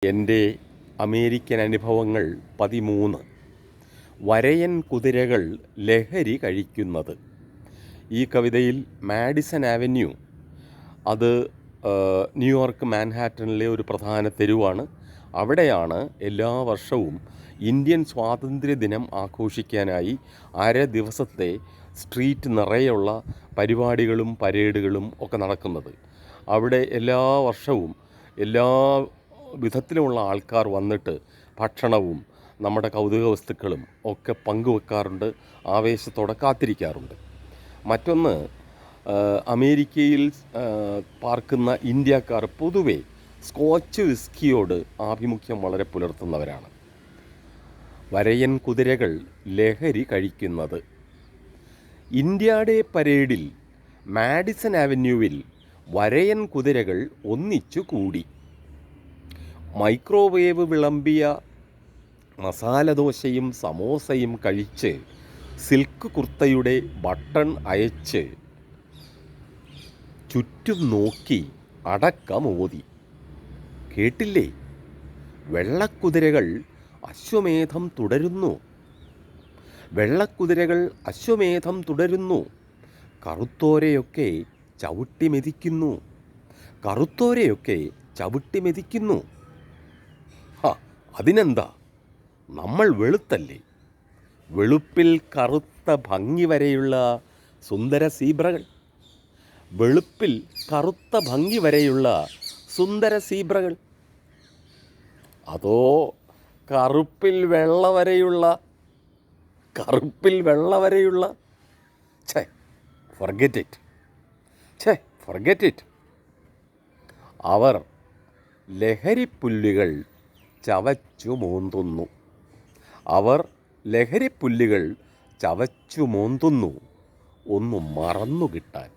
എൻ്റെ അമേരിക്കൻ അനുഭവങ്ങൾ 13. വരയൻ കുതിരകൾ ലഹരി കഴിക്കുന്നത്. ഈ കവിതയിൽ മാഡിസൺ ആവന്യൂ, അത് ന്യൂയോർക്ക് മാൻഹാറ്റനിലെ ഒരു പ്രധാന തെരുവാണ്. അവിടെയാണ് എല്ലാ വർഷവും ഇന്ത്യൻ സ്വാതന്ത്ര്യ ദിനം ആഘോഷിക്കാനായി ദിവസത്തെ സ്ട്രീറ്റ് നിറയെയുള്ള പരിപാടികളും പരേഡുകളും ഒക്കെ നടക്കുന്നത്. അവിടെ എല്ലാ വർഷവും എല്ലാ വിധത്തിലുമുള്ള ആൾക്കാർ വന്നിട്ട് ഭക്ഷണവും നമ്മുടെ കൗതുക വസ്തുക്കളും ഒക്കെ പങ്കുവെക്കാറുണ്ട്, ആവേശത്തോടെ കാത്തിരിക്കാറുണ്ട്. മറ്റൊന്ന്, അമേരിക്കയിൽ പാർക്കുന്ന ഇന്ത്യക്കാർ പൊതുവെ സ്കോച്ച് വിസ്കിയോട് ആഭിമുഖ്യം വളരെ പുലർത്തുന്നവരാണ്. വരയൻ കുതിരകൾ ലഹരി കഴിക്കുന്നത്. ഇന്ത്യ ഡേ പരേഡിൽ മാഡിസൺ ആവന്യൂവിൽ വരയൻ കുതിരകൾ ഒന്നിച്ചു കൂടി. മൈക്രോവേവ് വിളമ്പിയ മസാലദോശയും സമോസയും കഴിച്ച് സിൽക്ക് കുർത്തയുടെ ബട്ടൺ അയച്ച് ചുറ്റും നോക്കി അടക്കമോതി. കേട്ടില്ലേ? വെള്ളക്കുതിരകൾ അശ്വമേധം തുടരുന്നു. വെള്ളക്കുതിരകൾ അശ്വമേധം തുടരുന്നു. കറുത്തോരെയൊക്കെ ചവിട്ടിമെതിക്കുന്നു. കറുത്തോരെയൊക്കെ ചവിട്ടിമെതിക്കുന്നു. അതിനെന്താ, നമ്മൾ വെളുത്തല്ലേ? വെളുപ്പിൽ കറുത്ത ഭംഗി വരെയുള്ള സുന്ദര സീബ്രകൾ. വെളുപ്പിൽ കറുത്ത ഭംഗി വരെയുള്ള സുന്ദര സീബ്രകൾ. അതോ കറുപ്പിൽ വെള്ള വരെയുള്ള ഫർഗെറ്റ് ഇറ്റ്. അവർ ലഹരിപ്പുല്ലുകൾ ചവച്ചു മോന്തുന്നു. ഒന്ന് മറന്നു കിട്ടാൻ.